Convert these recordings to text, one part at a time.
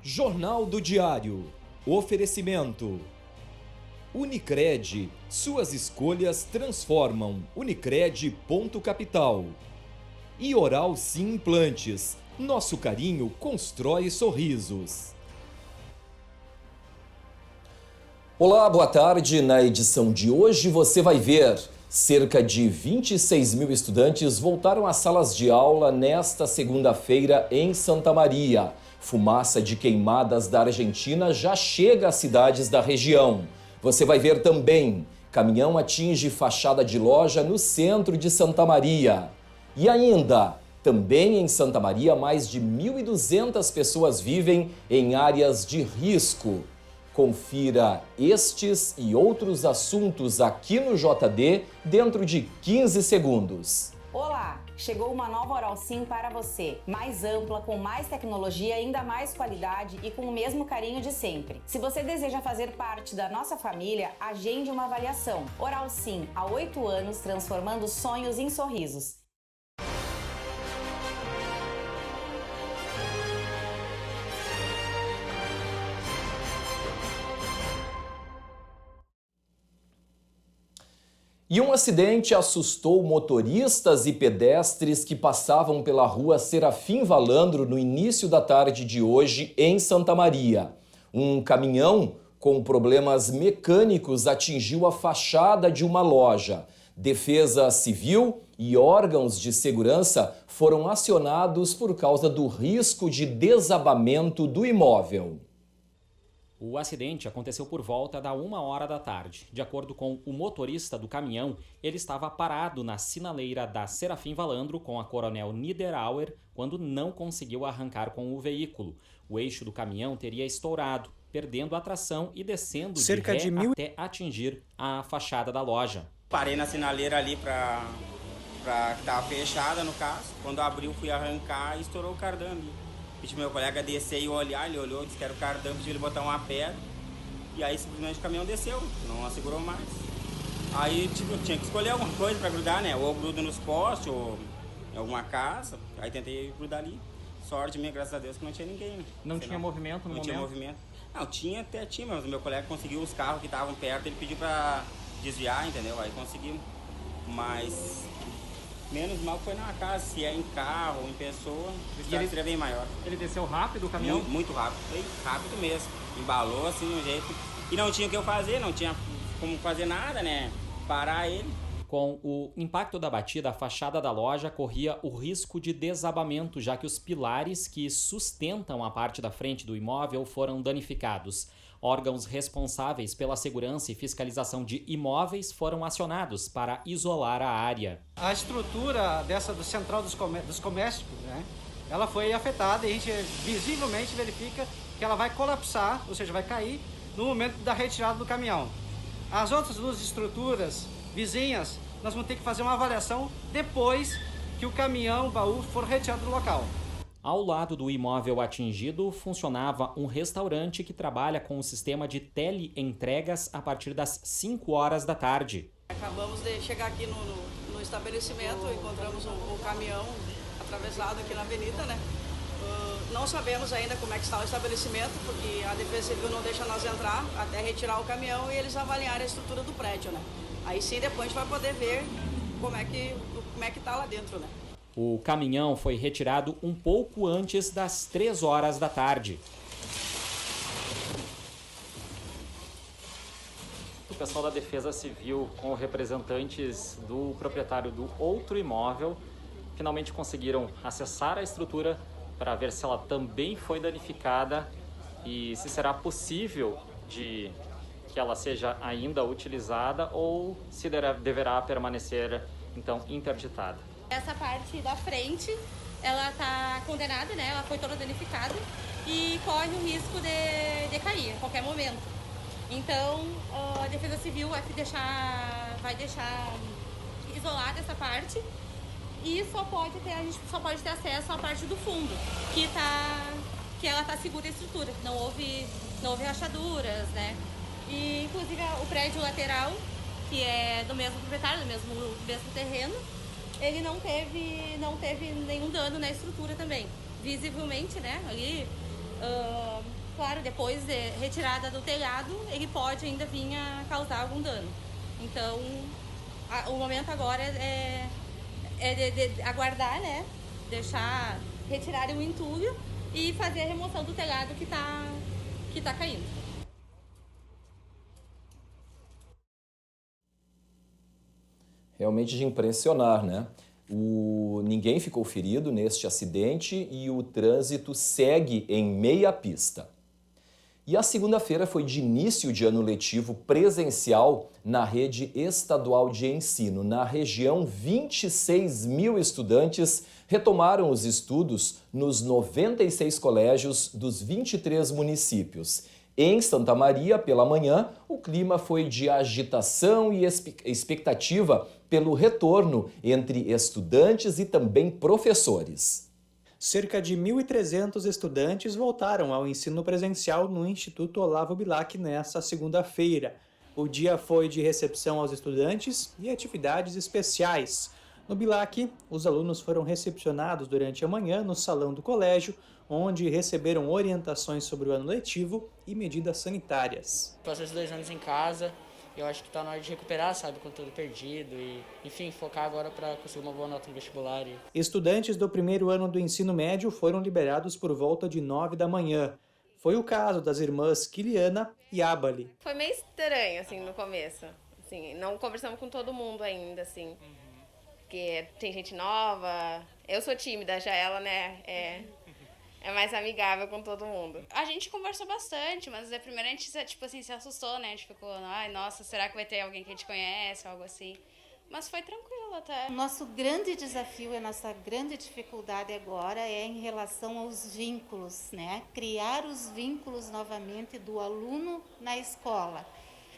Jornal do Diário. Oferecimento. Unicred. Suas escolhas transformam. Unicred.capital. E Oral Sim Implantes. Nosso carinho constrói sorrisos. Olá, boa tarde. Na edição de hoje você vai ver: cerca de 26 mil estudantes voltaram às salas de aula nesta segunda-feira em Santa Maria. Fumaça de queimadas da Argentina já chega às cidades da região. Você vai ver também: caminhão atinge fachada de loja no centro de Santa Maria. E ainda, também em Santa Maria, mais de 1.200 pessoas vivem em áreas de risco. Confira estes e outros assuntos aqui no JD dentro de 15 segundos. Olá! Chegou uma nova Oral Sim para você. Mais ampla, com mais tecnologia, ainda mais qualidade e com o mesmo carinho de sempre. Se você deseja fazer parte da nossa família, agende uma avaliação. Oral Sim, há 8 anos, transformando sonhos em sorrisos. E um acidente assustou motoristas e pedestres que passavam pela rua Serafim Valandro no início da tarde de hoje em Santa Maria. Um caminhão com problemas mecânicos atingiu a fachada de uma loja. Defesa Civil e órgãos de segurança foram acionados por causa do risco de desabamento do imóvel. O acidente aconteceu por volta da 1h da tarde. De acordo com o motorista do caminhão, ele estava parado na sinaleira da Serafim Valandro com a Coronel Niederauer quando não conseguiu arrancar com o veículo. O eixo do caminhão teria estourado, perdendo a tração e descendo cerca de ré de 1.000 até atingir a fachada da loja. Parei na sinaleira ali pra que tava fechada no caso. Quando abriu, fui arrancar e estourou o cardame. Pedi meu colega descer e olhar, ele olhou, disse que era o cardão, pediu ele botar uma pedra. E aí simplesmente o caminhão desceu, não segurou mais. Aí tipo, eu tinha que escolher alguma coisa para grudar, né? Ou grudo nos postes, ou em alguma casa. Aí tentei grudar ali. Sorte minha, graças a Deus, que não tinha ninguém, né? Não tinha movimento no momento? Não tinha movimento. Não, tinha, mas o meu colega conseguiu os carros que estavam perto, ele pediu para desviar, entendeu? Aí conseguimos. Mas menos mal foi na casa, se é em carro ou em pessoa, o estrago seria bem maior. Ele desceu rápido o caminhão? Muito rápido, foi rápido mesmo. Embalou assim de um jeito. E não tinha o que eu fazer, não tinha como fazer nada, né? Parar ele. Com o impacto da batida, a fachada da loja corria o risco de desabamento, já que os pilares que sustentam a parte da frente do imóvel foram danificados. Órgãos responsáveis pela segurança e fiscalização de imóveis foram acionados para isolar a área. A estrutura do central dos comércios, né, ela foi afetada e a gente visivelmente verifica que ela vai colapsar, ou seja, vai cair no momento da retirada do caminhão. As outras duas estruturas vizinhas, nós vamos ter que fazer uma avaliação depois que o caminhão, baú, for retirado do local. Ao lado do imóvel atingido, funcionava um restaurante que trabalha com o sistema de teleentregas a partir das 5h da tarde. Acabamos de chegar aqui no estabelecimento, encontramos um caminhão atravessado aqui na avenida, né? Não sabemos ainda como é que está o estabelecimento, porque a Defesa Civil não deixa nós entrar até retirar o caminhão e eles avaliarem a estrutura do prédio, né? Aí sim depois a gente vai poder ver como é que está lá dentro, né? O caminhão foi retirado um pouco antes das 3h da tarde. O pessoal da Defesa Civil, com representantes do proprietário do outro imóvel, finalmente conseguiram acessar a estrutura para ver se ela também foi danificada e se será possível que ela seja ainda utilizada ou se deverá permanecer, então, interditada. Essa parte da frente, ela está condenada, né? Ela foi toda danificada e corre o risco de cair a qualquer momento. Então, a Defesa Civil vai deixar isolada essa parte e a gente só pode ter acesso à parte do fundo, que ela está segura a estrutura. Não houve rachaduras, né? E, inclusive, o prédio lateral, que é do mesmo proprietário, do mesmo terreno, ele não teve nenhum dano na estrutura também. Visivelmente, né, ali Claro, depois de retirada do telhado, ele pode ainda vir a causar algum dano. Então, o momento agora é de aguardar, né? Retirar o entulho e fazer a remoção do telhado que tá caindo. Realmente de impressionar, né? Ninguém ficou ferido neste acidente e o trânsito segue em meia pista. E a segunda-feira foi de início de ano letivo presencial na rede estadual de ensino. Na região, 26 mil estudantes retomaram os estudos nos 96 colégios dos 23 municípios. Em Santa Maria, pela manhã, o clima foi de agitação e expectativa pelo retorno entre estudantes e também professores. Cerca de 1.300 estudantes voltaram ao ensino presencial no Instituto Olavo Bilac nesta segunda-feira. O dia foi de recepção aos estudantes e atividades especiais. No Bilac, os alunos foram recepcionados durante a manhã no salão do colégio, onde receberam orientações sobre o ano letivo e medidas sanitárias. Passei esses 2 anos em casa, eu acho que está na hora de recuperar, sabe, conteúdo perdido e, enfim, focar agora para conseguir uma boa nota no vestibular. Estudantes do primeiro ano do ensino médio foram liberados por volta de 9 da manhã. Foi o caso das irmãs Kiliana e Abali. Foi meio estranho, assim, no começo. Assim, não conversamos com todo mundo ainda, assim. Porque tem gente nova. Eu sou tímida, já ela, né, é mais amigável com todo mundo. A gente conversou bastante, mas primeiro a gente, tipo assim, se assustou, né? A gente ficou, ai, nossa, será que vai ter alguém que a gente conhece, algo assim. Mas foi tranquilo até. O nosso grande desafio e a nossa grande dificuldade agora é em relação aos vínculos, né? Criar os vínculos novamente do aluno na escola.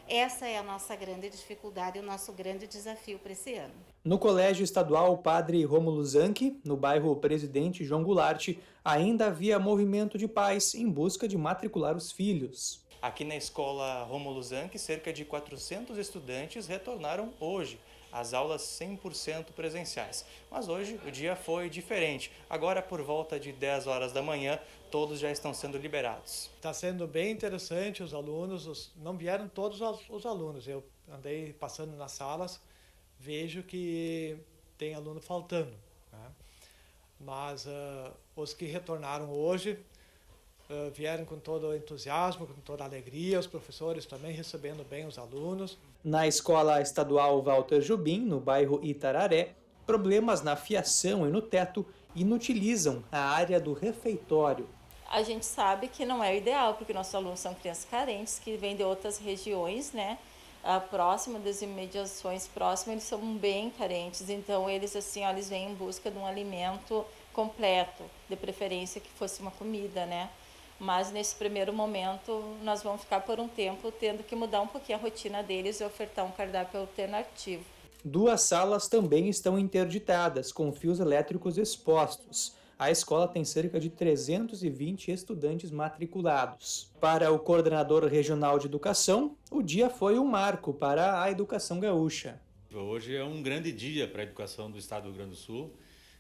Essa é a nossa grande dificuldade e o nosso grande desafio para esse ano. No Colégio Estadual Padre Rômulo Zanchi, no bairro Presidente João Goulart, ainda havia movimento de pais em busca de matricular os filhos. Aqui na Escola Rômulo Zanchi, cerca de 400 estudantes retornaram hoje às aulas 100% presenciais. Mas hoje o dia foi diferente. Agora, por volta de 10 horas da manhã, todos já estão sendo liberados. Está sendo bem interessante, os alunos, não vieram todos os alunos. Eu andei passando nas salas, vejo que tem aluno faltando, né? Mas os que retornaram hoje vieram com todo o entusiasmo, com toda a alegria, os professores também recebendo bem os alunos. Na Escola Estadual Walter Jobim, no bairro Itararé, problemas na fiação e no teto inutilizam a área do refeitório. A gente sabe que não é o ideal, porque nossos alunos são crianças carentes, que vêm de outras regiões, né? Próximo das imediações próximas, eles são bem carentes, então eles assim, eles vêm em busca de um alimento completo, de preferência que fosse uma comida, né? Mas nesse primeiro momento nós vamos ficar por um tempo tendo que mudar um pouquinho a rotina deles e ofertar um cardápio alternativo. 2 salas também estão interditadas, com fios elétricos expostos. A escola tem cerca de 320 estudantes matriculados. Para o coordenador regional de educação, o dia foi um marco para a educação gaúcha. Hoje é um grande dia para a educação do estado do Rio Grande do Sul,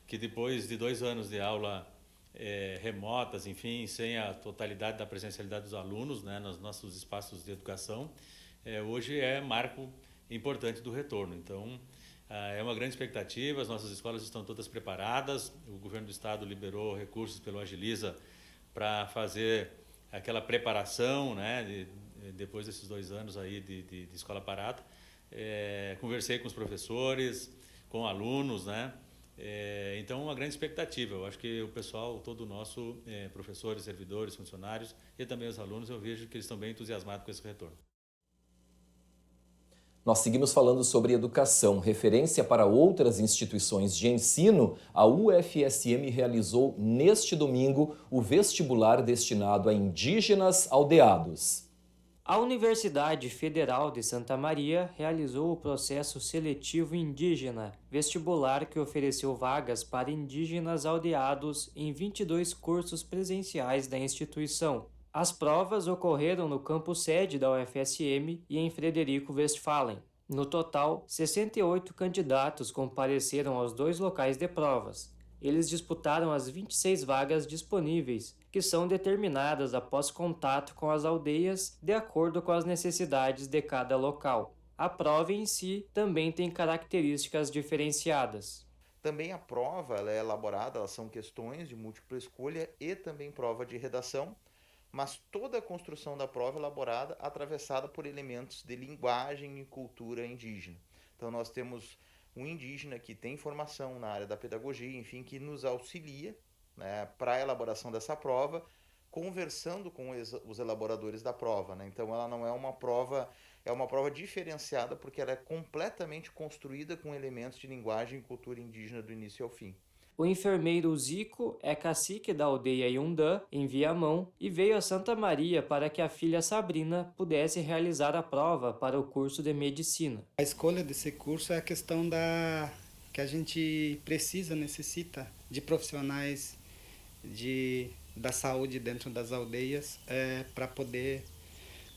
que depois de 2 anos de aula remotas, enfim, sem a totalidade da presencialidade dos alunos, né, nos nossos espaços de educação, hoje é marco importante do retorno. Então, é uma grande expectativa, as nossas escolas estão todas preparadas, o governo do estado liberou recursos pelo Agiliza para fazer aquela preparação, né, depois desses 2 anos aí de escola parada. Conversei com os professores, com alunos, né, então uma grande expectativa. Eu acho que o pessoal todo nosso, professores, servidores, funcionários e também os alunos, eu vejo que eles estão bem entusiasmados com esse retorno. Nós seguimos falando sobre educação. Referência para outras instituições de ensino, a UFSM realizou neste domingo o vestibular destinado a indígenas aldeados. A Universidade Federal de Santa Maria realizou o processo seletivo indígena, vestibular que ofereceu vagas para indígenas aldeados em 22 cursos presenciais da instituição. As provas ocorreram no campus sede da UFSM e em Frederico Westphalen. No total, 68 candidatos compareceram aos 2 locais de provas. Eles disputaram as 26 vagas disponíveis que são determinadas após contato com as aldeias de acordo com as necessidades de cada local. A prova em si também tem características diferenciadas. Também a prova ela é elaborada, elas são questões de múltipla escolha e também prova de redação, mas toda a construção da prova é elaborada atravessada por elementos de linguagem e cultura indígena. Então nós temos um indígena que tem formação na área da pedagogia, enfim, que nos auxilia, né, para a elaboração dessa prova, conversando com os elaboradores da prova, né? Então ela não é uma prova, é uma prova diferenciada porque ela é completamente construída com elementos de linguagem e cultura indígena do início ao fim. O enfermeiro Zico é cacique da aldeia Iundã, em Viamão, e veio a Santa Maria para que a filha Sabrina pudesse realizar a prova para o curso de medicina. A escolha desse curso é a questão que a gente necessita de profissionais da saúde dentro das aldeias para poder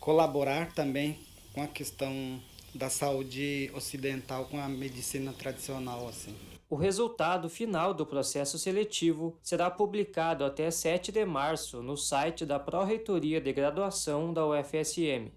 colaborar também com a questão da saúde ocidental com a medicina tradicional, assim. O resultado final do processo seletivo será publicado até 7 de março no site da Pró-Reitoria de Graduação da UFSM.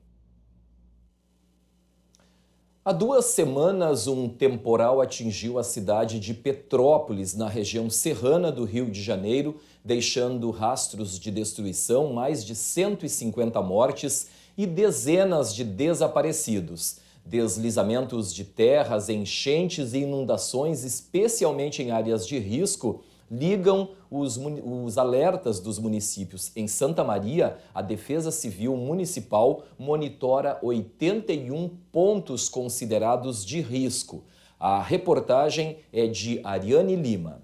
Há 2 semanas, um temporal atingiu a cidade de Petrópolis, na região serrana do Rio de Janeiro, deixando rastros de destruição, mais de 150 mortes e dezenas de desaparecidos. Deslizamentos de terras, enchentes e inundações, especialmente em áreas de risco, ligam os alertas dos municípios. Em Santa Maria, a Defesa Civil Municipal monitora 81 pontos considerados de risco. A reportagem é de Ariane Lima.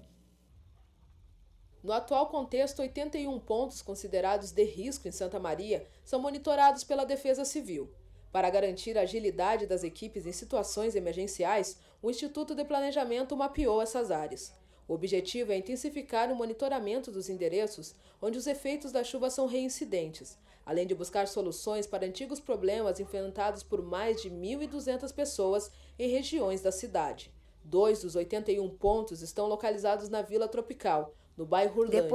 No atual contexto, 81 pontos considerados de risco em Santa Maria são monitorados pela Defesa Civil. Para garantir a agilidade das equipes em situações emergenciais, o Instituto de Planejamento mapeou essas áreas. O objetivo é intensificar o monitoramento dos endereços onde os efeitos da chuva são reincidentes, além de buscar soluções para antigos problemas enfrentados por mais de 1.200 pessoas em regiões da cidade. 2 dos 81 pontos estão localizados na Vila Tropical, no bairro Urlândia.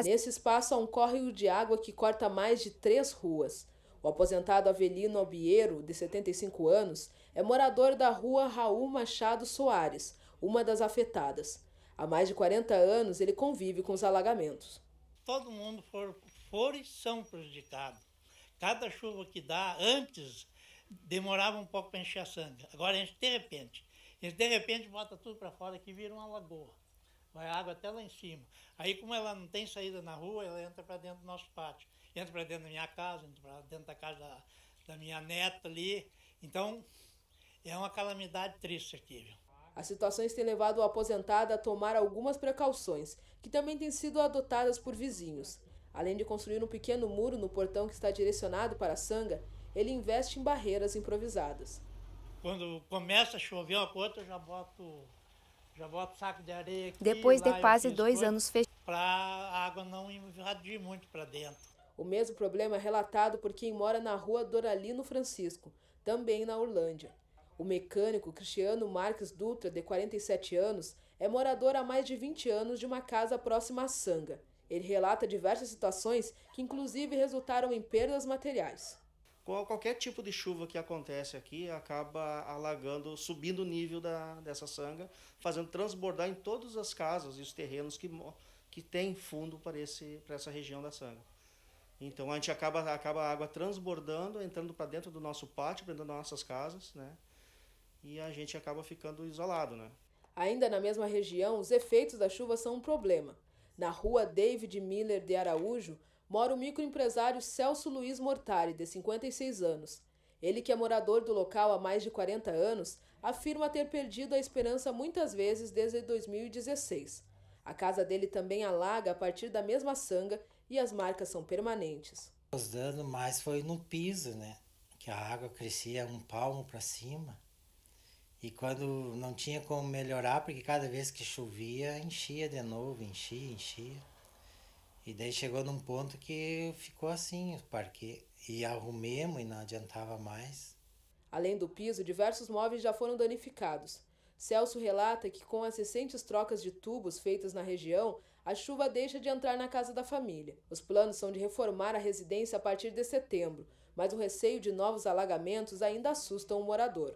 Nesse espaço há um córrego de água que corta mais de 3 ruas. O aposentado Avelino Albieiro, de 75 anos, é morador da rua Raul Machado Soares, uma das afetadas. Há mais de 40 anos ele convive com os alagamentos. Todo mundo for e são prejudicados. Cada chuva que dá, antes demorava um pouco para encher a sanga. Agora a gente de repente bota tudo para fora que vira uma lagoa. Vai água até lá em cima. Aí como ela não tem saída na rua, ela entra para dentro do nosso pátio. Entra para dentro da minha casa, entra para dentro da casa da minha neta ali. Então, é uma calamidade triste aqui, viu? As situações têm levado o aposentado a tomar algumas precauções, que também têm sido adotadas por vizinhos. Além de construir um pequeno muro no portão que está direcionado para a sanga, ele investe em barreiras improvisadas. Quando começa a chover uma coisa, eu já boto saco de areia aqui. Depois de quase 2 anos fechado, para a água não invadir muito para dentro. O mesmo problema é relatado por quem mora na rua Doralino Francisco, também na Urlândia. O mecânico Cristiano Marques Dutra, de 47 anos, é morador há mais de 20 anos de uma casa próxima à sanga. Ele relata diversas situações que inclusive resultaram em perdas materiais. Qualquer tipo de chuva que acontece aqui acaba alagando, subindo o nível dessa sanga, fazendo transbordar em todas as casas e os terrenos que têm fundo para essa região da sanga. Então a gente acaba a água transbordando, entrando para dentro do nosso pátio, para dentro das nossas casas, né? E a gente acaba ficando isolado, né? Ainda na mesma região, os efeitos da chuva são um problema. Na rua David Miller de Araújo, mora o microempresário Celso Luiz Mortari, de 56 anos. Ele, que é morador do local há mais de 40 anos, afirma ter perdido a esperança muitas vezes desde 2016. A casa dele também alaga a partir da mesma sanga e as marcas são permanentes. Os danos mais foi no piso, né? Que a água crescia 1 palmo para cima. E quando não tinha como melhorar, porque cada vez que chovia, enchia de novo, enchia. E daí chegou num ponto que ficou assim, o parquet. E arrumemos e não adiantava mais. Além do piso, diversos móveis já foram danificados. Celso relata que com as recentes trocas de tubos feitas na região, a chuva deixa de entrar na casa da família. Os planos são de reformar a residência a partir de setembro, mas o receio de novos alagamentos ainda assusta o morador.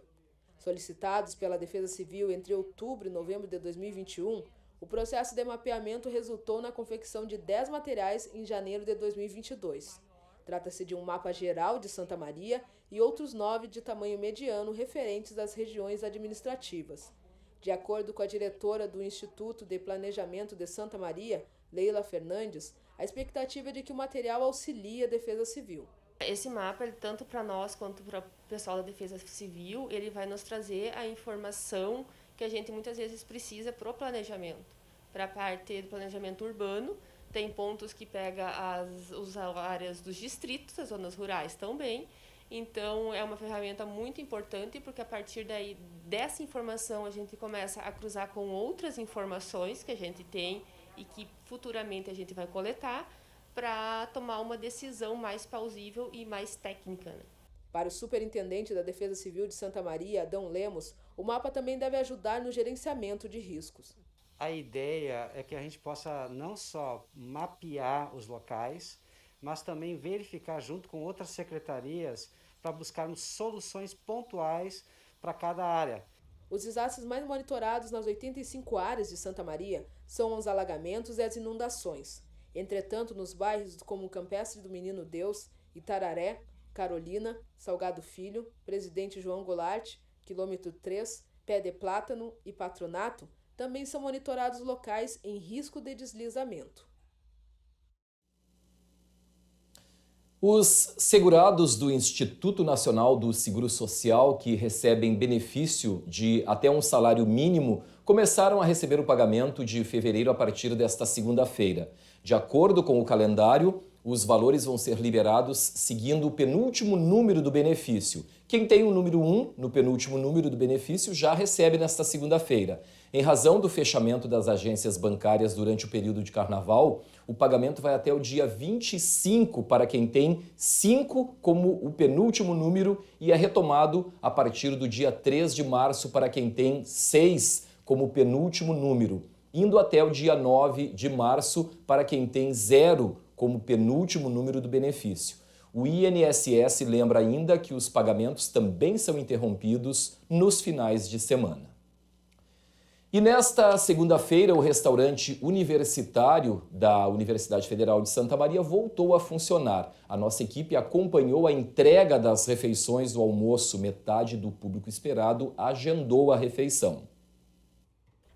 Solicitados pela Defesa Civil entre outubro e novembro de 2021, o processo de mapeamento resultou na confecção de 10 materiais em janeiro de 2022. Trata-se de um mapa geral de Santa Maria e outros 9 de tamanho mediano referentes às regiões administrativas. De acordo com a diretora do Instituto de Planejamento de Santa Maria, Leila Fernandes, a expectativa é de que o material auxilie a Defesa Civil. Esse mapa, tanto para nós quanto para o pessoal da Defesa Civil, ele vai nos trazer a informação que a gente muitas vezes precisa para o planejamento. Para a parte do planejamento urbano, tem pontos que pega as áreas dos distritos, as zonas rurais também. Então, é uma ferramenta muito importante, porque a partir daí, dessa informação, a gente começa a cruzar com outras informações que a gente tem e que futuramente a gente vai coletar para tomar uma decisão mais plausível e mais técnica, né? Para o superintendente da Defesa Civil de Santa Maria, Adão Lemos, o mapa também deve ajudar no gerenciamento de riscos. A ideia é que a gente possa não só mapear os locais, mas também verificar junto com outras secretarias para buscarmos soluções pontuais para cada área. Os desastres mais monitorados nas 85 áreas de Santa Maria são os alagamentos e as inundações. Entretanto, nos bairros como Campestre do Menino Deus, Itararé, Carolina, Salgado Filho, Presidente João Goulart, quilômetro 3, Pé de Plátano e Patronato, também são monitorados locais em risco de deslizamento. Os segurados do Instituto Nacional do Seguro Social, que recebem benefício de até um salário mínimo, começaram a receber o pagamento de fevereiro a partir desta segunda-feira. De acordo com o calendário, os valores vão ser liberados seguindo o penúltimo número do benefício. Quem tem o número 1 no penúltimo número do benefício já recebe nesta segunda-feira. Em razão do fechamento das agências bancárias durante o período de carnaval, o pagamento vai até o dia 25 para quem tem 5 como o penúltimo número e é retomado a partir do dia 3 de março para quem tem 6 como o penúltimo número, indo até o dia 9 de março para quem tem 0 como penúltimo número do benefício. O INSS lembra ainda que os pagamentos também são interrompidos nos finais de semana. E nesta segunda-feira, o restaurante universitário da Universidade Federal de Santa Maria voltou a funcionar. A nossa equipe acompanhou a entrega das refeições do almoço. Metade do público esperado agendou a refeição.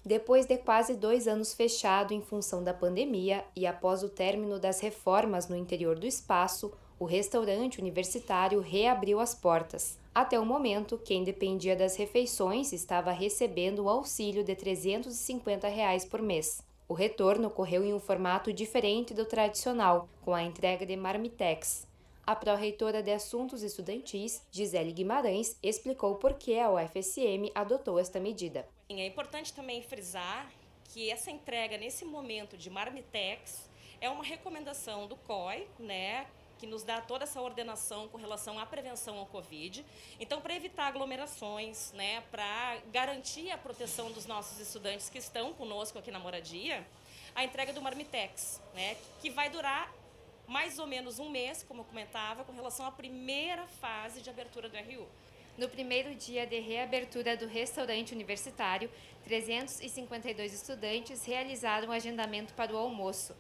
Depois de quase 2 anos fechado em função da pandemia e após o término das reformas no interior do espaço, o restaurante universitário reabriu as portas. Até o momento, quem dependia das refeições estava recebendo um auxílio de R$ 350 por mês. O retorno ocorreu em um formato diferente do tradicional, com a entrega de marmitex. A pró-reitora de Assuntos Estudantis, Gisele Guimarães, explicou por que a UFSM adotou esta medida. É importante também frisar que essa entrega nesse momento de marmitex é uma recomendação do COI, né, que nos dá toda essa ordenação com relação à prevenção ao Covid. Então, para evitar aglomerações, né, para garantir a proteção dos nossos estudantes que estão conosco aqui na moradia, a entrega do marmitex, né, que vai durar mais ou menos um mês, como eu comentava, com relação à primeira fase de abertura do RU. No primeiro dia de reabertura do restaurante universitário, 352 estudantes realizaram o agendamento para o almoço.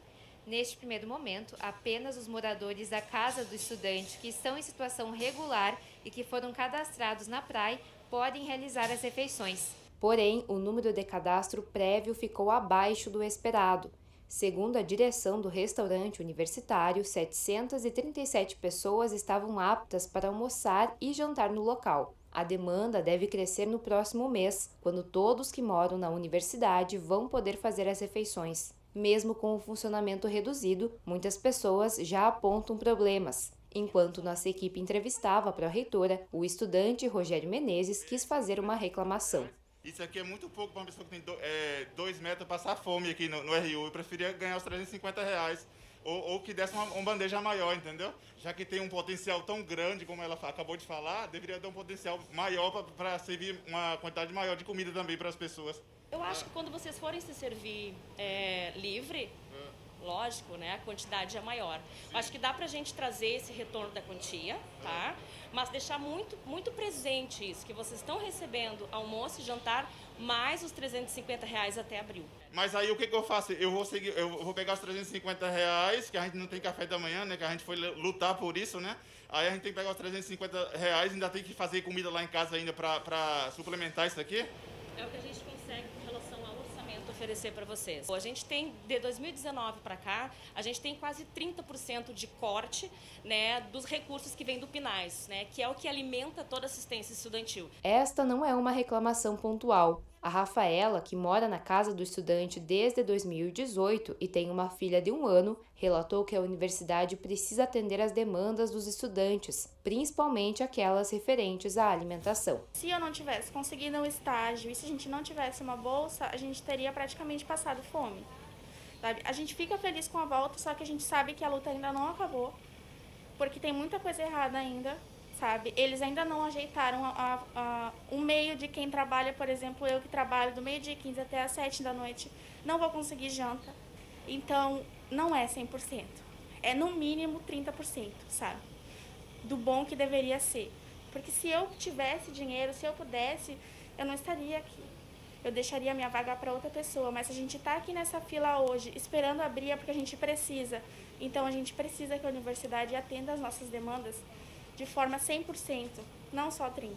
Neste primeiro momento, apenas os moradores da Casa do Estudante que estão em situação regular e que foram cadastrados na PRAE podem realizar as refeições. Porém, o número de cadastro prévio ficou abaixo do esperado. Segundo a direção do restaurante universitário, 737 pessoas estavam aptas para almoçar e jantar no local. A demanda deve crescer no próximo mês, quando todos que moram na universidade vão poder fazer as refeições. Mesmo com o funcionamento reduzido, muitas pessoas já apontam problemas. Enquanto nossa equipe entrevistava a pró-reitora, o estudante Rogério Menezes quis fazer uma reclamação. Isso aqui é muito pouco para uma pessoa que tem 2 metros passar fome aqui no RU. Eu preferia ganhar os R$ 350 ou que desse uma bandeja maior, entendeu? Já que tem um potencial tão grande, como ela acabou de falar, deveria ter um potencial maior para servir uma quantidade maior de comida também para as pessoas. Eu acho que quando vocês forem se servir livre, lógico, né, a quantidade é maior. Eu acho que dá pra gente trazer esse retorno da quantia, tá? Mas deixar muito, muito presente isso, que vocês estão recebendo almoço e jantar, mais os R$350 até abril. Mas aí o que eu faço? Eu vou pegar os R$350, que a gente não tem café da manhã, né? Que a gente foi lutar por isso, né? Aí a gente tem que pegar os R$350, ainda tem que fazer comida lá em casa ainda para suplementar isso aqui. É o que a gente consegue com relação ao orçamento oferecer para vocês. A gente tem, de 2019 para cá, a gente tem quase 30% de corte, né, dos recursos que vêm do PNAES, né, que é o que alimenta toda a assistência estudantil. Esta não é uma reclamação pontual. A Rafaela, que mora na casa do estudante desde 2018 e tem uma filha de 1 ano, relatou que a universidade precisa atender às demandas dos estudantes, principalmente aquelas referentes à alimentação. Se eu não tivesse conseguido um estágio e se a gente não tivesse uma bolsa, a gente teria praticamente passado fome. Sabe? A gente fica feliz com a volta, só que a gente sabe que a luta ainda não acabou, porque tem muita coisa errada ainda. Sabe? Eles ainda não ajeitaram o meio de quem trabalha, por exemplo, eu que trabalho do meio-dia 15 até as 7 da noite, não vou conseguir janta. Então, não é 100%. É no mínimo 30%, sabe? Do bom que deveria ser. Porque se eu tivesse dinheiro, se eu pudesse, eu não estaria aqui. Eu deixaria a minha vaga para outra pessoa. Mas se a gente está aqui nessa fila hoje, esperando abrir, é porque a gente precisa. Então, a gente precisa que a universidade atenda às nossas demandas de forma 100%, não só 30%.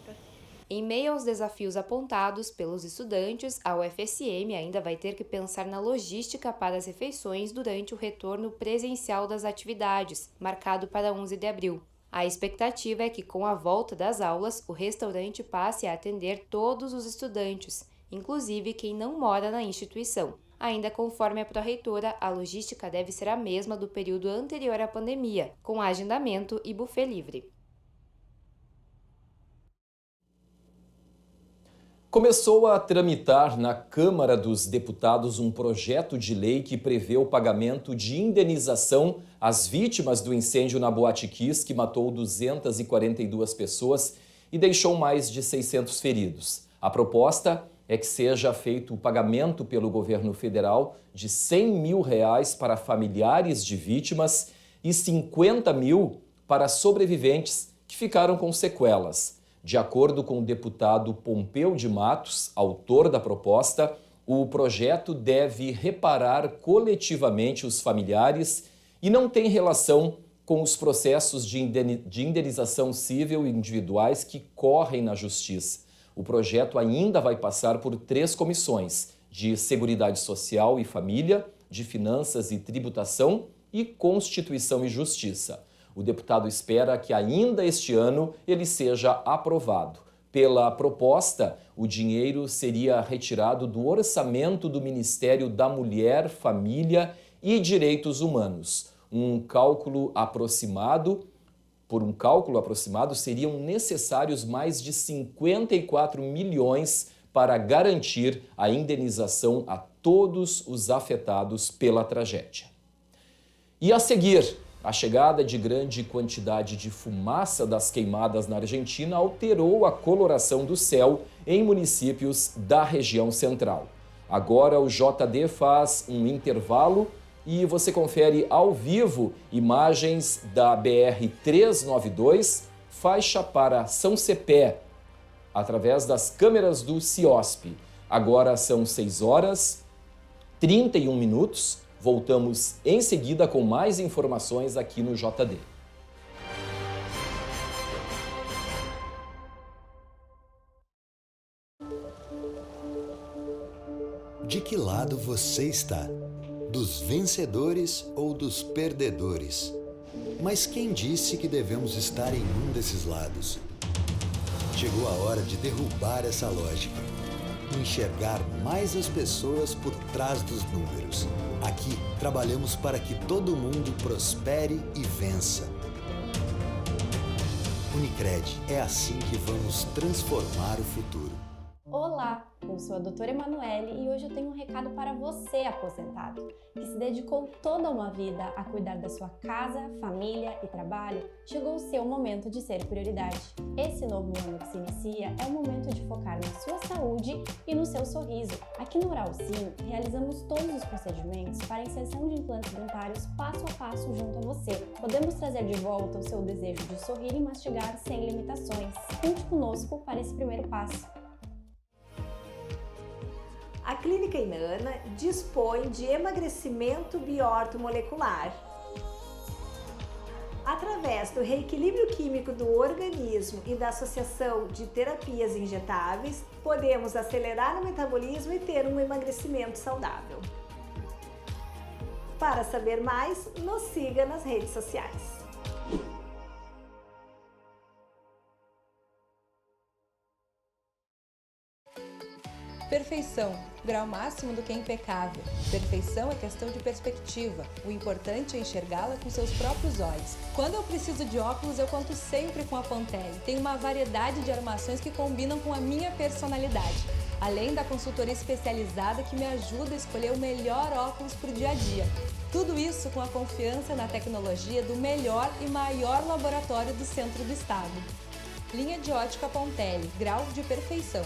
Em meio aos desafios apontados pelos estudantes, a UFSM ainda vai ter que pensar na logística para as refeições durante o retorno presencial das atividades, marcado para 11 de abril. A expectativa é que, com a volta das aulas, o restaurante passe a atender todos os estudantes, inclusive quem não mora na instituição. Ainda conforme a pró-reitora, a logística deve ser a mesma do período anterior à pandemia, com agendamento e buffet livre. Começou a tramitar na Câmara dos Deputados um projeto de lei que prevê o pagamento de indenização às vítimas do incêndio na Boate Kiss, que matou 242 pessoas e deixou mais de 600 feridos. A proposta é que seja feito o pagamento pelo governo federal de R$100 mil para familiares de vítimas e R$50 mil para sobreviventes que ficaram com sequelas. De acordo com o deputado Pompeu de Matos, autor da proposta, o projeto deve reparar coletivamente os familiares e não tem relação com os processos de indenização civil individuais que correm na Justiça. O projeto ainda vai passar por 3 comissões, de Seguridade Social e Família, de Finanças e Tributação e Constituição e Justiça. O deputado espera que ainda este ano ele seja aprovado. Pela proposta, o dinheiro seria retirado do orçamento do Ministério da Mulher, Família e Direitos Humanos. Por um cálculo aproximado, seriam necessários mais de 54 milhões para garantir a indenização a todos os afetados pela tragédia. E a seguir, a chegada de grande quantidade de fumaça das queimadas na Argentina alterou a coloração do céu em municípios da região central. Agora o JD faz um intervalo e você confere ao vivo imagens da BR-392, faixa para São Cepé, através das câmeras do CIOSP. Agora são 6h31. Voltamos em seguida com mais informações aqui no JD. De que lado você está? Dos vencedores ou dos perdedores? Mas quem disse que devemos estar em um desses lados? Chegou a hora de derrubar essa lógica. Enxergar mais as pessoas por trás dos números. Aqui trabalhamos para que todo mundo prospere e vença. Unicred, é assim que vamos transformar o futuro. Olá, o Eu sou a doutora Emanuele e hoje eu tenho um recado para você, aposentado, que se dedicou toda uma vida a cuidar da sua casa, família e trabalho. Chegou o seu momento de ser prioridade. Esse novo ano que se inicia é o momento de focar na sua saúde e no seu sorriso. Aqui no Oral Sim, realizamos todos os procedimentos para a inserção de implantes dentários passo a passo junto a você. Podemos trazer de volta o seu desejo de sorrir e mastigar sem limitações. Conte conosco para esse primeiro passo. A Clínica Inana dispõe de emagrecimento biortomolecular. Através do reequilíbrio químico do organismo e da associação de terapias injetáveis, podemos acelerar o metabolismo e ter um emagrecimento saudável. Para saber mais, nos siga nas redes sociais. Perfeição, grau máximo do que é impecável. Perfeição é questão de perspectiva. O importante é enxergá-la com seus próprios olhos. Quando eu preciso de óculos, eu conto sempre com a Pontelli. Tem uma variedade de armações que combinam com a minha personalidade. Além da consultoria especializada que me ajuda a escolher o melhor óculos para o dia a dia. Tudo isso com a confiança na tecnologia do melhor e maior laboratório do centro do estado. Linha de ótica Pontelli, grau de perfeição.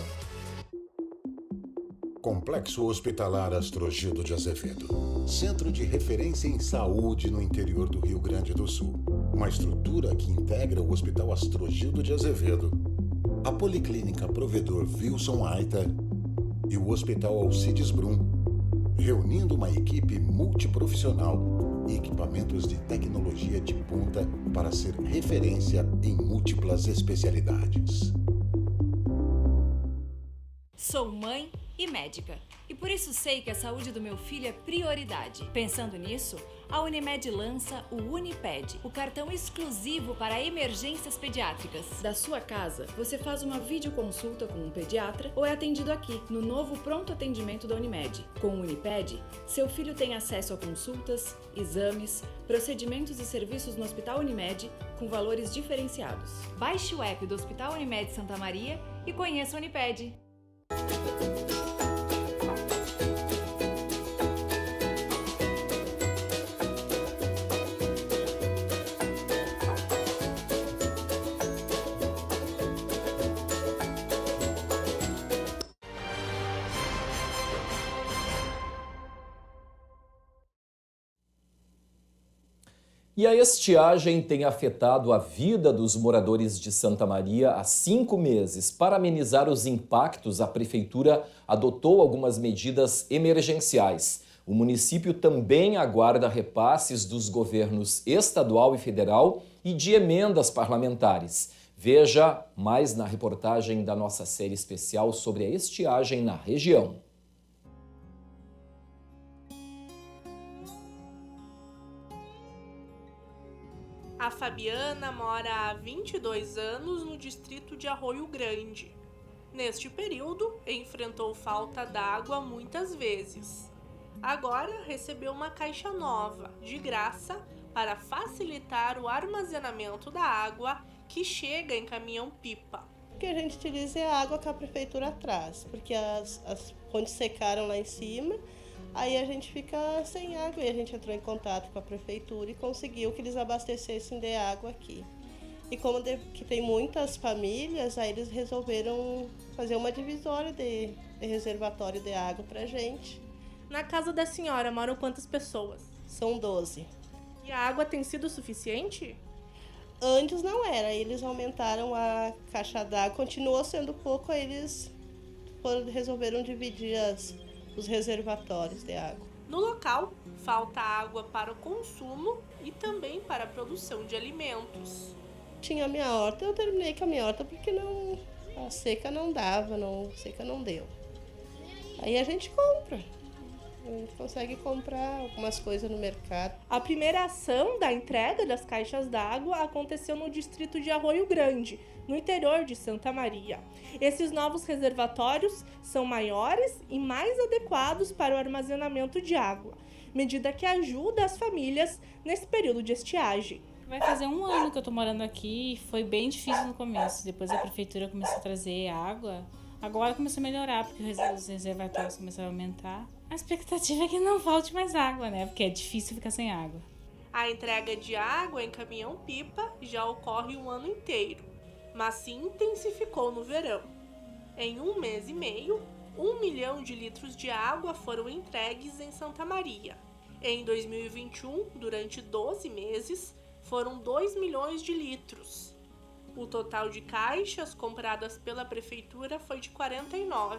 Complexo Hospitalar Astrogildo de Azevedo. Centro de referência em saúde no interior do Rio Grande do Sul. Uma estrutura que integra o Hospital Astrogildo de Azevedo, a Policlínica Provedor Wilson Aita e o Hospital Alcides Brum, reunindo uma equipe multiprofissional e equipamentos de tecnologia de ponta para ser referência em múltiplas especialidades. Sou mãe e médica, e por isso sei que a saúde do meu filho é prioridade. Pensando nisso, a Unimed lança o Uniped, o cartão exclusivo para emergências pediátricas. Da sua casa, você faz uma videoconsulta com um pediatra ou é atendido aqui, no novo pronto atendimento da Unimed. Com o Uniped, seu filho tem acesso a consultas, exames, procedimentos e serviços no Hospital Unimed com valores diferenciados. Baixe o app do Hospital Unimed Santa Maria e conheça o Uniped. E a estiagem tem afetado a vida dos moradores de Santa Maria há 5 meses. Para amenizar os impactos, a Prefeitura adotou algumas medidas emergenciais. O município também aguarda repasses dos governos estadual e federal e de emendas parlamentares. Veja mais na reportagem da nossa série especial sobre a estiagem na região. A Fabiana mora há 22 anos no distrito de Arroio Grande. Neste período, enfrentou falta d'água muitas vezes. Agora recebeu uma caixa nova, de graça, para facilitar o armazenamento da água que chega em caminhão-pipa. O que a gente utiliza é a água que a prefeitura traz, porque as fontes secaram lá em cima. Aí a gente fica sem água e a gente entrou em contato com a prefeitura e conseguiu que eles abastecessem de água aqui. E como que tem muitas famílias, aí eles resolveram fazer uma divisória de reservatório de água pra gente. Na casa da senhora moram quantas pessoas? São 12. E a água tem sido suficiente? Antes não era, eles aumentaram a caixa d'água, continuou sendo pouco, aí eles resolveram dividir os reservatórios de água. No local, falta água para o consumo e também para a produção de alimentos. Tinha a minha horta, eu terminei com a minha horta porque a seca não dava, a seca não deu. Aí a gente compra. A gente consegue comprar algumas coisas no mercado. A primeira ação da entrega das caixas d'água aconteceu no distrito de Arroio Grande, no interior de Santa Maria. Esses novos reservatórios são maiores e mais adequados para o armazenamento de água, medida que ajuda as famílias nesse período de estiagem. Vai fazer 1 ano que eu tô morando aqui e foi bem difícil no começo. Depois a prefeitura começou a trazer água, Agora começou a melhorar, porque os reservatórios começaram a aumentar. A expectativa é que não falte mais água, né? Porque é difícil ficar sem água. A entrega de água em caminhão-pipa já ocorre o ano inteiro, mas se intensificou no verão. Em 1 mês e meio, 1 milhão de litros de água foram entregues em Santa Maria. Em 2021, durante 12 meses, foram 2 milhões de litros. O total de caixas compradas pela prefeitura foi de 49,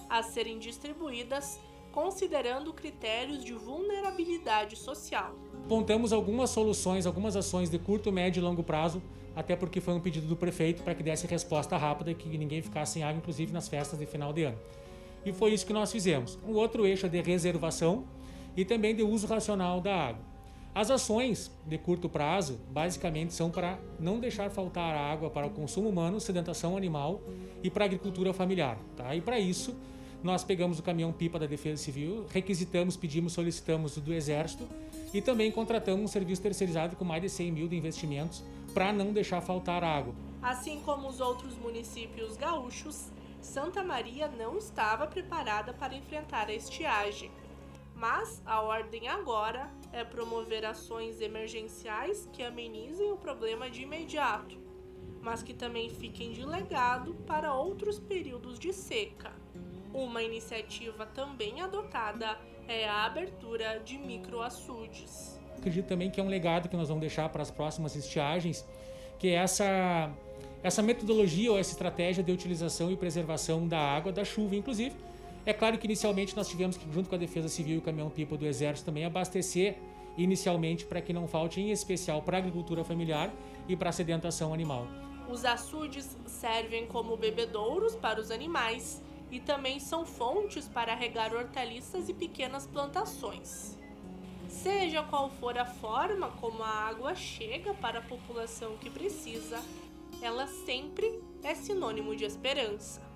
a serem distribuídas considerando critérios de vulnerabilidade social. Apontamos algumas soluções, algumas ações de curto, médio e longo prazo, até porque foi um pedido do prefeito para que desse resposta rápida e que ninguém ficasse sem água, inclusive nas festas de final de ano. E foi isso que nós fizemos. Um outro eixo é de reservação e também de uso racional da água. As ações de curto prazo, basicamente, são para não deixar faltar água para o consumo humano, sedentação animal e para a agricultura familiar. Tá? E para isso, nós pegamos o caminhão-pipa da Defesa Civil, requisitamos, pedimos, solicitamos do Exército e também contratamos um serviço terceirizado com mais de 100 mil de investimentos para não deixar faltar água. Assim como os outros municípios gaúchos, Santa Maria não estava preparada para enfrentar a estiagem. Mas a ordem agora é promover ações emergenciais que amenizem o problema de imediato, mas que também fiquem de legado para outros períodos de seca. Uma iniciativa também adotada é a abertura de microaçudes. Acredito também que é um legado que nós vamos deixar para as próximas estiagens, que é essa metodologia ou essa estratégia de utilização e preservação da água, da chuva, inclusive. É claro que inicialmente nós tivemos que, junto com a Defesa Civil e o caminhão-pipa do Exército, também abastecer inicialmente para que não falte, em especial para a agricultura familiar e para a sedentação animal. Os açudes servem como bebedouros para os animais e também são fontes para regar hortaliças e pequenas plantações. Seja qual for a forma como a água chega para a população que precisa, ela sempre é sinônimo de esperança.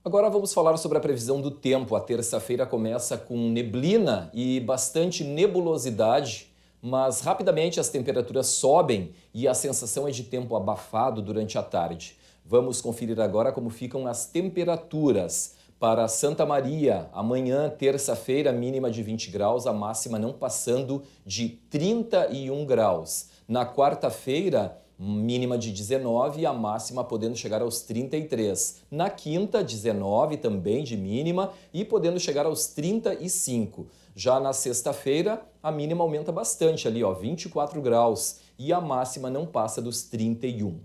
Agora vamos falar sobre a previsão do tempo. A terça-feira começa com neblina e bastante nebulosidade, mas rapidamente as temperaturas sobem e a sensação é de tempo abafado durante a tarde. Vamos conferir agora como ficam as temperaturas. Para Santa Maria, amanhã, terça-feira, mínima de 20 graus, a máxima não passando de 31 graus. Na quarta-feira, mínima de 19 e a máxima podendo chegar aos 33. Na quinta, 19 também de mínima e podendo chegar aos 35. Já na sexta-feira, a mínima aumenta bastante ali, 24 graus e a máxima não passa dos 31.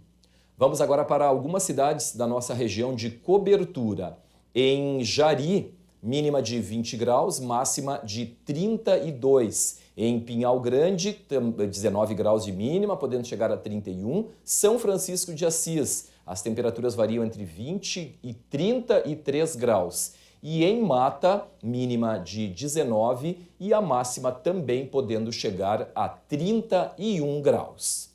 Vamos agora para algumas cidades da nossa região de cobertura. Em Jari, mínima de 20 graus, máxima de 32. Em Pinhal Grande, 19 graus de mínima, podendo chegar a 31. São Francisco de Assis, as temperaturas variam entre 20 e 33 graus. E em Mata, mínima de 19 e a máxima também podendo chegar a 31 graus.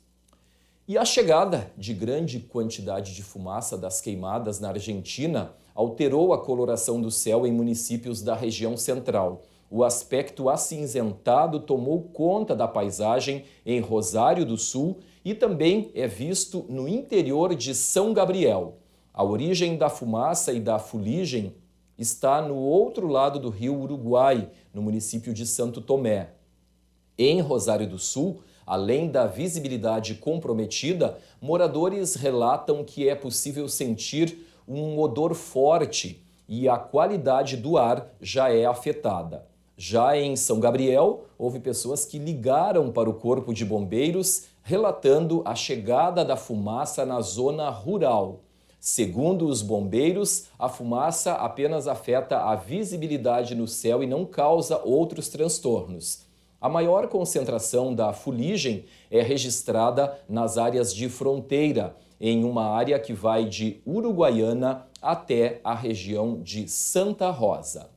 E a chegada de grande quantidade de fumaça das queimadas na Argentina alterou a coloração do céu em municípios da região central. O aspecto acinzentado tomou conta da paisagem em Rosário do Sul e também é visto no interior de São Gabriel. A origem da fumaça e da fuligem está no outro lado do rio Uruguai, no município de Santo Tomé. Em Rosário do Sul, além da visibilidade comprometida, moradores relatam que é possível sentir um odor forte e a qualidade do ar já é afetada. Já em São Gabriel, houve pessoas que ligaram para o Corpo de Bombeiros relatando a chegada da fumaça na zona rural. Segundo os bombeiros, a fumaça apenas afeta a visibilidade no céu e não causa outros transtornos. A maior concentração da fuligem é registrada nas áreas de fronteira, em uma área que vai de Uruguaiana até a região de Santa Rosa.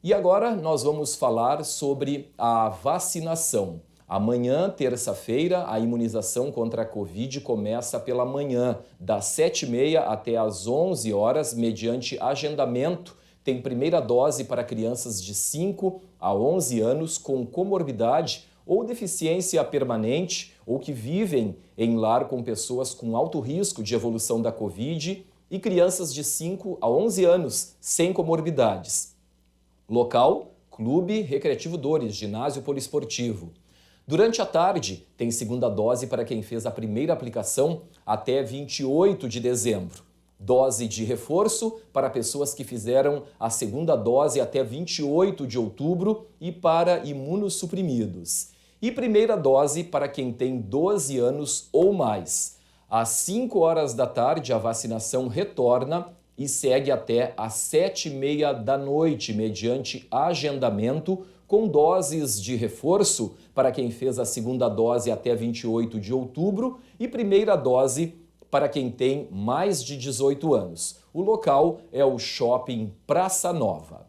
E agora nós vamos falar sobre a vacinação. Amanhã, terça-feira, a imunização contra a Covid começa pela manhã, das 7h30 até às 11 horas, mediante agendamento. Tem primeira dose para crianças de 5 a 11 anos com comorbidade ou deficiência permanente ou que vivem em lar com pessoas com alto risco de evolução da Covid e crianças de 5 a 11 anos sem comorbidades. Local: Clube Recreativo Dores, ginásio poliesportivo. Durante a tarde, tem segunda dose para quem fez a primeira aplicação até 28 de dezembro. Dose de reforço para pessoas que fizeram a segunda dose até 28 de outubro e para imunossuprimidos. E primeira dose para quem tem 12 anos ou mais. Às 5 horas da tarde, a vacinação retorna e segue até às 7h30 da noite, mediante agendamento, com doses de reforço para quem fez a segunda dose até 28 de outubro e primeira dose para quem tem mais de 18 anos. O local é o Shopping Praça Nova.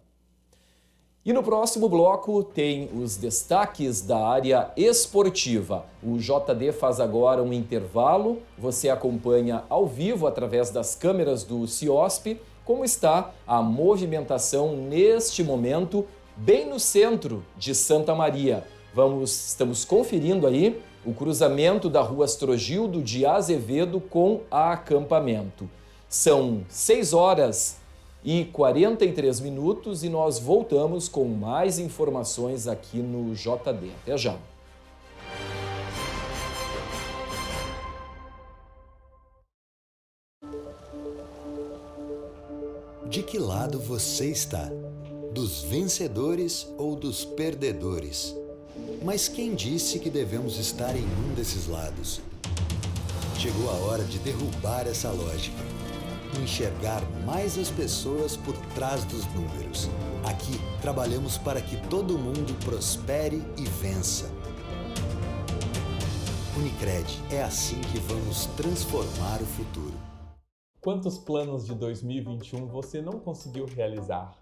E no próximo bloco tem os destaques da área esportiva. O JD faz agora um intervalo. Você acompanha ao vivo através das câmeras do CIOSP como está a movimentação neste momento bem no centro de Santa Maria. Estamos conferindo aí o cruzamento da Rua Astrogildo de Azevedo com a acampamento. São 6h43 e nós voltamos com mais informações aqui no JD. Até já! De que lado você está? Dos vencedores ou dos perdedores? Mas quem disse que devemos estar em um desses lados? Chegou a hora de derrubar essa lógica. Enxergar mais as pessoas por trás dos números. Aqui trabalhamos para que todo mundo prospere e vença. Unicred, é assim que vamos transformar o futuro. Quantos planos de 2021 você não conseguiu realizar?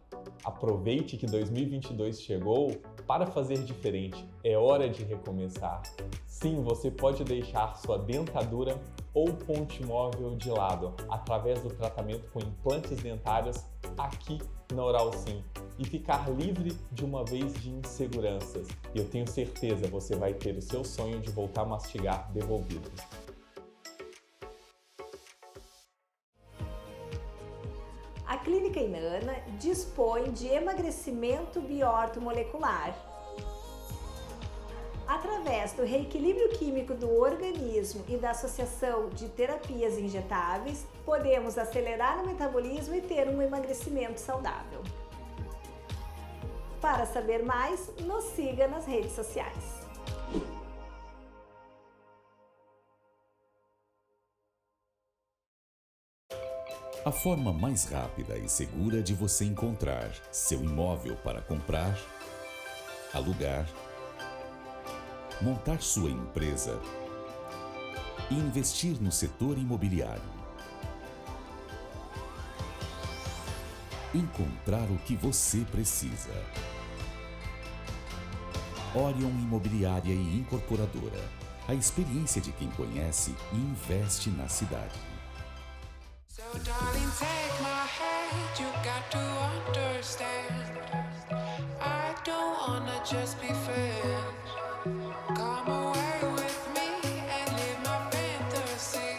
Aproveite que 2022 chegou para fazer diferente. É hora de recomeçar. Sim, você pode deixar sua dentadura ou ponte móvel de lado através do tratamento com implantes dentários aqui na Oral Sim e ficar livre de uma vez de inseguranças. E eu tenho certeza você vai ter o seu sonho de voltar a mastigar devolvido. A Clínica Inana dispõe de emagrecimento biortomolecular. Através do reequilíbrio químico do organismo e da associação de terapias injetáveis, podemos acelerar o metabolismo e ter um emagrecimento saudável. Para saber mais, nos siga nas redes sociais. A forma mais rápida e segura de você encontrar seu imóvel para comprar, alugar, montar sua empresa e investir no setor imobiliário. Encontrar o que você precisa. Orion Imobiliária e Incorporadora. A experiência de quem conhece e investe na cidade. So darling, take my hand, you got to understand. I don't wanna just be friends. Come away with me and live my fantasy.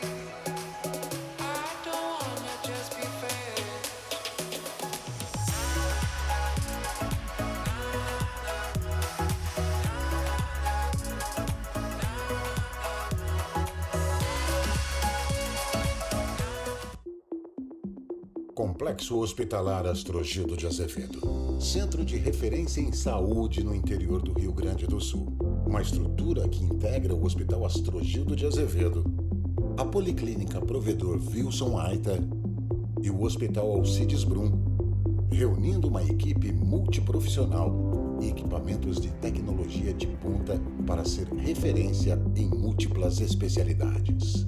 I don't wanna just be friends. Complexo Hospitalar Astrogildo de Azevedo. Centro de referência em saúde no interior do Rio Grande do Sul. Uma estrutura que integra o Hospital Astrogildo de Azevedo, a Policlínica Provedor Wilson Aita e o Hospital Alcides Brum, reunindo uma equipe multiprofissional e equipamentos de tecnologia de ponta para ser referência em múltiplas especialidades.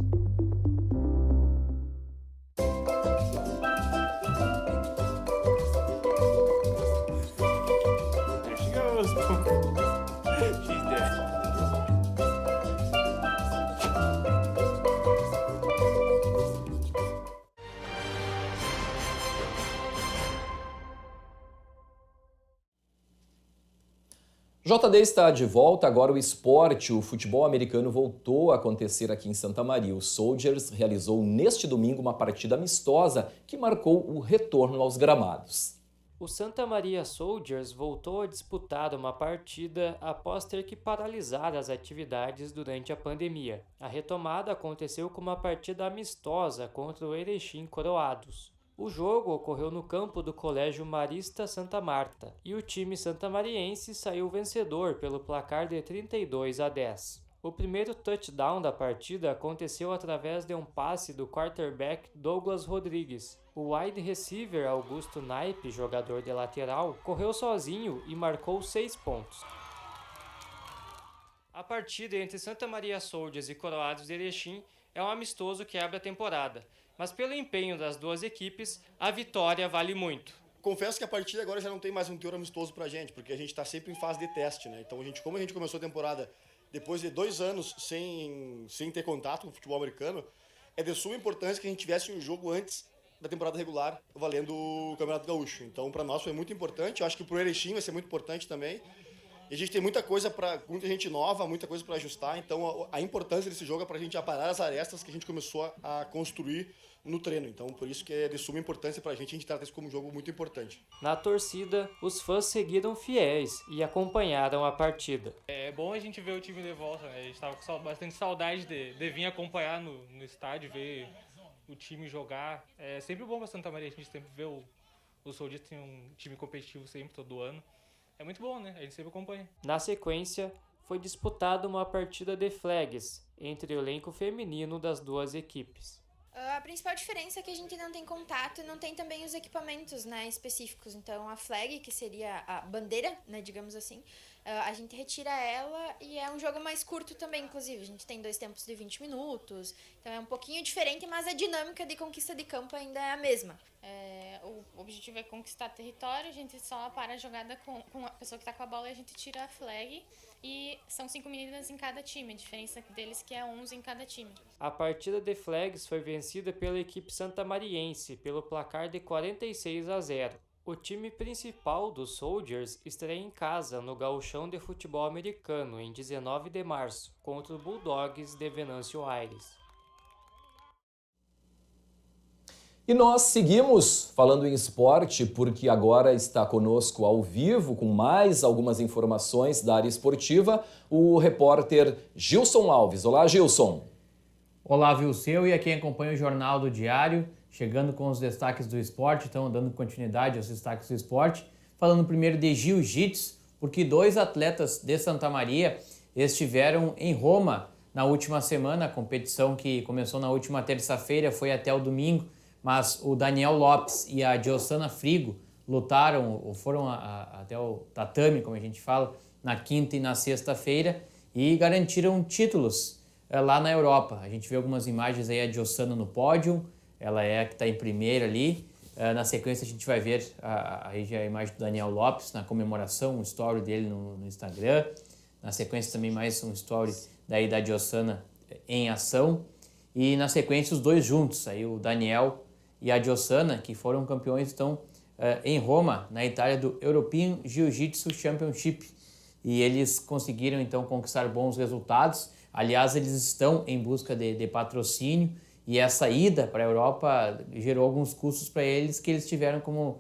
JD está de volta, agora o esporte, o futebol americano voltou a acontecer aqui em Santa Maria. O Soldiers realizou neste domingo uma partida amistosa que marcou o retorno aos gramados. O Santa Maria Soldiers voltou a disputar uma partida após ter que paralisar as atividades durante a pandemia. A retomada aconteceu com uma partida amistosa contra o Erechim Coroados. O jogo ocorreu no campo do Colégio Marista Santa Marta e o time santamariense saiu vencedor pelo placar de 32-10. O primeiro touchdown da partida aconteceu através de um passe do quarterback Douglas Rodrigues. O wide receiver Augusto Naipe, jogador de lateral, correu sozinho e marcou 6 pontos. A partida entre Santa Maria Soldiers e Coroados de Erechim é um amistoso que abre a temporada, mas pelo empenho das duas equipes, a vitória vale muito. Confesso que a partida agora já não tem mais um teor amistoso pra gente, porque a gente está sempre em fase de teste, né? Então, como a gente começou a temporada depois de 2 anos sem ter contato com o futebol americano, é de suma importância que a gente tivesse um jogo antes da temporada regular, valendo o Campeonato Gaúcho. Então, para nós foi muito importante. Eu acho que pro Erechim vai ser muito importante também. E a gente tem muita gente nova, muita coisa para ajustar. Então, a importância desse jogo é para a gente aparar as arestas que a gente começou a construir no treino. Então, por isso que é de suma importância pra gente trata isso como um jogo muito importante. Na torcida, os fãs seguiram fiéis e acompanharam a partida. É bom a gente ver o time de volta, né? A gente tava com bastante saudade de vir acompanhar no estádio, ver o time jogar. É sempre bom pra Santa Maria, a gente sempre vê o Soldiers tem um time competitivo sempre, todo ano. É muito bom, né? A gente sempre acompanha. Na sequência, foi disputada uma partida de flags entre o elenco feminino das duas equipes. A principal diferença é que a gente não tem contato e não tem também os equipamentos, né, específicos. Então, a flag, que seria a bandeira, né, digamos assim, a gente retira ela e é um jogo mais curto também, inclusive. A gente tem 2 tempos de 20 minutos, então é um pouquinho diferente, mas a dinâmica de conquista de campo ainda é a mesma. O objetivo é conquistar território, a gente só para a jogada com a pessoa que está com a bola e a gente tira a flag. E são 5 meninas em cada time, a diferença deles que é 11 em cada time. A partida de flags foi vencida pela equipe santamariense pelo placar de 46-0. O time principal dos Soldiers estreia em casa no Gauchão de Futebol Americano em 19 de março, contra o Bulldogs de Venâncio Aires. E nós seguimos falando em esporte porque agora está conosco ao vivo com mais algumas informações da área esportiva o repórter Gilson Alves. Olá, Gilson. Olá, Vilseu e a quem acompanha o Jornal do Diário, chegando com os destaques do esporte, então dando continuidade aos destaques do esporte, falando primeiro de jiu-jitsu, porque 2 atletas de Santa Maria estiveram em Roma na última semana, a competição que começou na última terça-feira, foi até o domingo, mas o Daniel Lopes e a Diossana Frigo lutaram, ou foram até o tatame, como a gente fala, na quinta e na sexta-feira e garantiram títulos lá na Europa. A gente vê algumas imagens aí, a Diossana no pódio, ela é a que está em primeiro ali. Na sequência a gente vai ver a imagem do Daniel Lopes na comemoração, um story dele no Instagram. Na sequência também mais um story daí da Diossana em ação. E na sequência os 2 juntos, aí o Daniel e a Diossana, que foram campeões, estão em Roma, na Itália, do European Jiu-Jitsu Championship. E eles conseguiram, então, conquistar bons resultados. Aliás, eles estão em busca de patrocínio e essa ida para a Europa gerou alguns custos para eles que eles tiveram como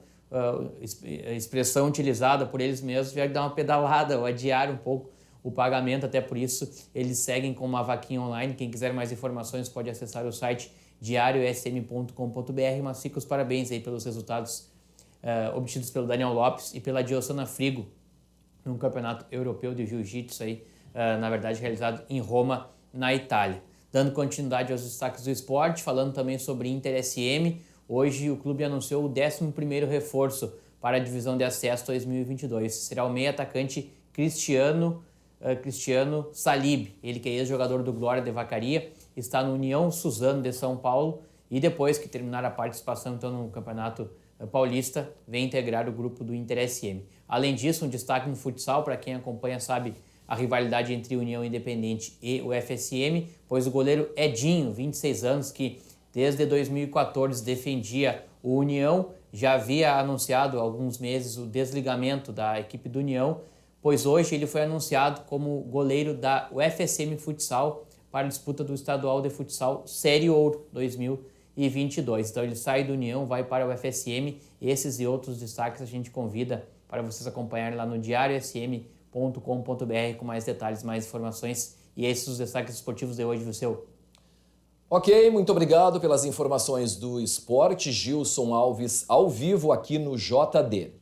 expressão utilizada por eles mesmos, tiveram que dar uma pedalada ou adiar um pouco o pagamento, até por isso eles seguem com uma vaquinha online. Quem quiser mais informações pode acessar o site diariosm.com.br, mas fica os parabéns aí pelos resultados obtidos pelo Daniel Lopes e pela Diossana Frigo no Campeonato Europeu de Jiu-Jitsu aí, na verdade realizado em Roma, na Itália. Dando continuidade aos destaques do esporte, falando também sobre Inter SM, hoje o clube anunciou o 11º reforço para a divisão de acesso 2022. Será o meio atacante Cristiano Salib, ele que é ex-jogador do Glória de Vacaria, está no União Suzano de São Paulo e depois que terminar a participação então, no Campeonato Paulista, vem integrar o grupo do Inter SM. Além disso, um destaque no futsal, para quem acompanha sabe a rivalidade entre União Independente e o FSM, pois o goleiro Edinho, 26 anos, que desde 2014 defendia o União, já havia anunciado há alguns meses o desligamento da equipe do União, pois hoje ele foi anunciado como goleiro da UFSM Futsal para a disputa do Estadual de Futsal Série Ouro 2022. Então ele sai do União, vai para o UFSM. Esses e outros destaques a gente convida para vocês acompanharem lá no diariosm.com.br com mais detalhes, mais informações. E esses os destaques esportivos de hoje, Viseu. Ok, muito obrigado pelas informações do esporte. Gilson Alves ao vivo aqui no JD.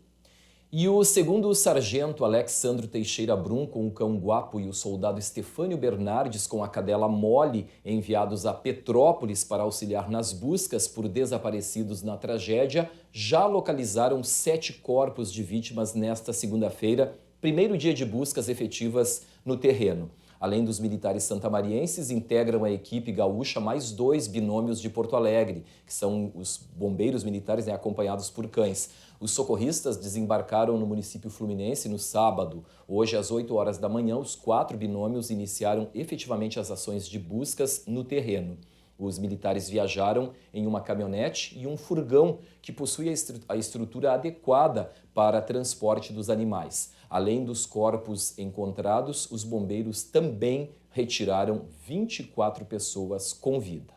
E o segundo sargento Alexandro Teixeira Brum com o cão Guapo e o soldado Estefânio Bernardes com a cadela Mole, enviados a Petrópolis para auxiliar nas buscas por desaparecidos na tragédia, já localizaram 7 corpos de vítimas nesta segunda-feira, primeiro dia de buscas efetivas no terreno. Além dos militares santamarienses, integram a equipe gaúcha mais 2 binômios de Porto Alegre, que são os bombeiros militares acompanhados por cães. Os socorristas desembarcaram no município fluminense no sábado. Hoje, às 8 horas da manhã, os 4 binômios iniciaram efetivamente as ações de buscas no terreno. Os militares viajaram em uma caminhonete e um furgão que possui a estrutura adequada para transporte dos animais. Além dos corpos encontrados, os bombeiros também retiraram 24 pessoas com vida.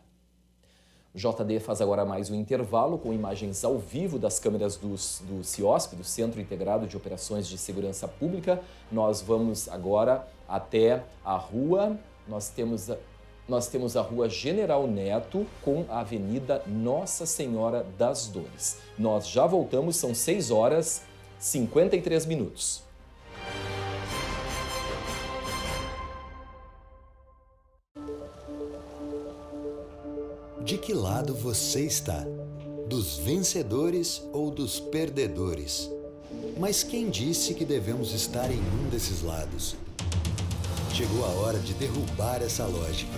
O JD faz agora mais um intervalo com imagens ao vivo das câmeras do CIOSP, do Centro Integrado de Operações de Segurança Pública. Nós vamos agora até a rua, nós temos a rua General Neto com a Avenida Nossa Senhora das Dores. Nós já voltamos, são 6h53. De que lado você está? Dos vencedores ou dos perdedores? Mas quem disse que devemos estar em um desses lados? Chegou a hora de derrubar essa lógica.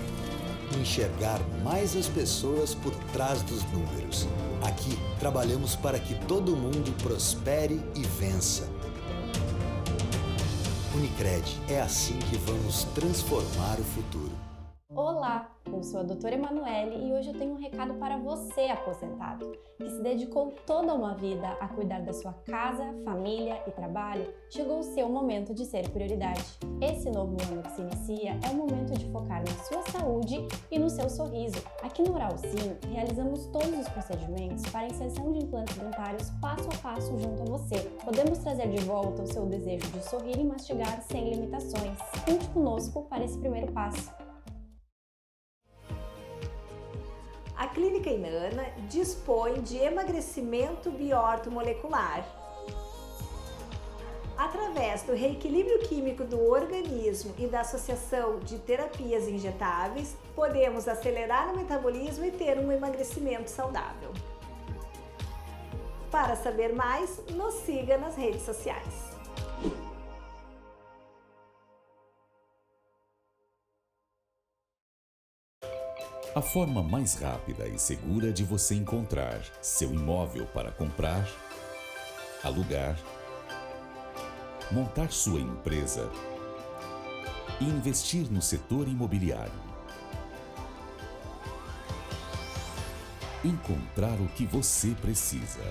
Enxergar mais as pessoas por trás dos números. Aqui trabalhamos para que todo mundo prospere e vença. Unicred, é assim que vamos transformar o futuro. Olá, eu sou a doutora Emanuele e hoje eu tenho um recado para você, aposentado, que se dedicou toda uma vida a cuidar da sua casa, família e trabalho. Chegou o seu momento de ser prioridade. Esse novo ano que se inicia é o momento de focar na sua saúde e no seu sorriso. Aqui no Oral Sim, realizamos todos os procedimentos para a inserção de implantes dentários passo a passo junto a você. Podemos trazer de volta o seu desejo de sorrir e mastigar sem limitações. Conte conosco para esse primeiro passo. A Clínica Inana dispõe de emagrecimento biortomolecular. Através do reequilíbrio químico do organismo e da associação de terapias injetáveis, podemos acelerar o metabolismo e ter um emagrecimento saudável. Para saber mais, nos siga nas redes sociais. A forma mais rápida e segura de você encontrar seu imóvel para comprar, alugar, montar sua empresa e investir no setor imobiliário. Encontrar o que você precisa.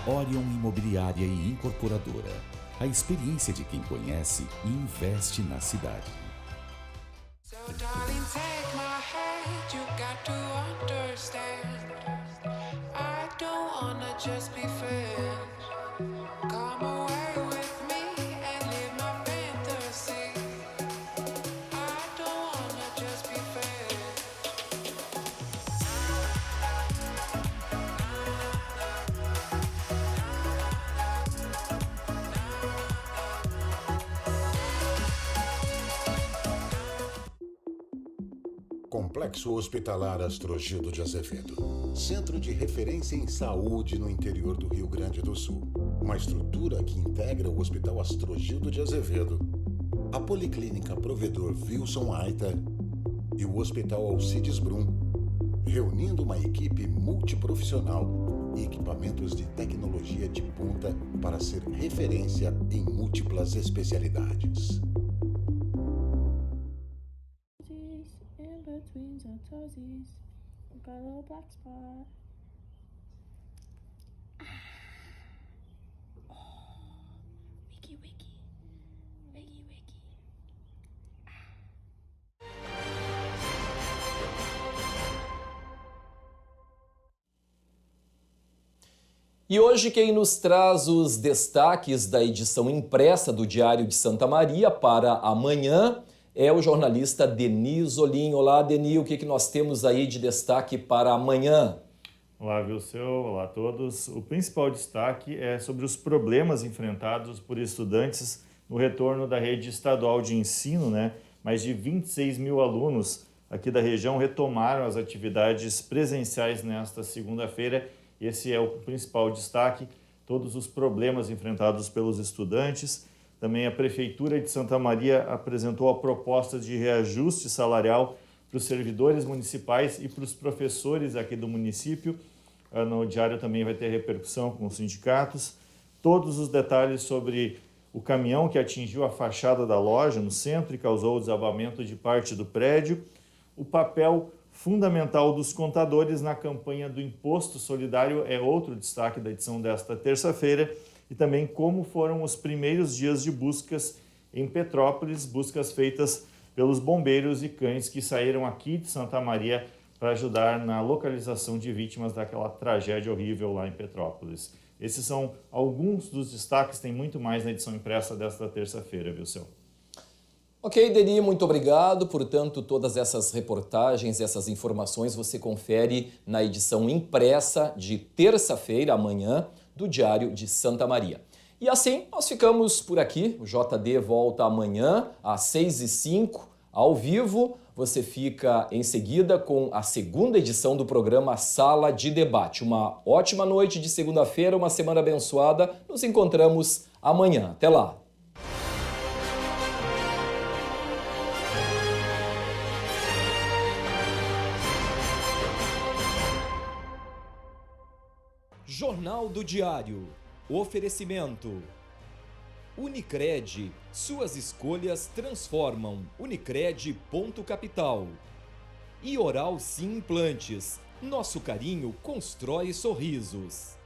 Orion Imobiliária e Incorporadora. A experiência de quem conhece e investe na cidade. So darling, take my hand, you got to understand. I don't wanna just be friends. Come away with me and live my fantasy. I don't wanna just be friends. Complexo Hospitalar Astrogildo de Azevedo. Centro de referência em saúde no interior do Rio Grande do Sul. Uma estrutura que integra o Hospital Astrogildo de Azevedo, a Policlínica Provedor Wilson Aita e o Hospital Alcides Brum, reunindo uma equipe multiprofissional e equipamentos de tecnologia de ponta para ser referência em múltiplas especialidades. E hoje quem nos traz os destaques da edição impressa do Diário de Santa Maria para amanhã é o jornalista Deni Zolim. Olá, Deni, o que nós temos aí de destaque para amanhã? Olá, Vilseu, olá a todos. O principal destaque é sobre os problemas enfrentados por estudantes no retorno da rede estadual de ensino, né? Mais de 26 mil alunos aqui da região retomaram as atividades presenciais nesta segunda-feira. Esse é o principal destaque, todos os problemas enfrentados pelos estudantes. Também a Prefeitura de Santa Maria apresentou a proposta de reajuste salarial para os servidores municipais e para os professores aqui do município. No diário também vai ter repercussão com os sindicatos. Todos os detalhes sobre o caminhão que atingiu a fachada da loja no centro e causou o desabamento de parte do prédio. O papel fundamental dos contadores na campanha do Imposto Solidário é outro destaque da edição desta terça-feira, e também como foram os primeiros dias de buscas em Petrópolis, buscas feitas pelos bombeiros e cães que saíram aqui de Santa Maria para ajudar na localização de vítimas daquela tragédia horrível lá em Petrópolis. Esses são alguns dos destaques, tem muito mais na edição impressa desta terça-feira, Vilseu. Ok, Deni, muito obrigado. Portanto, todas essas reportagens, essas informações você confere na edição impressa de terça-feira, amanhã, do Diário de Santa Maria. E assim, nós ficamos por aqui. O JD volta amanhã, às 6h05, ao vivo. Você fica em seguida com a segunda edição do programa Sala de Debate. Uma ótima noite de segunda-feira, uma semana abençoada. Nos encontramos amanhã. Até lá! Jornal do Diário. Oferecimento. Unicred. Suas escolhas transformam. Unicred.capital. E Oral Sim Implantes. Nosso carinho constrói sorrisos.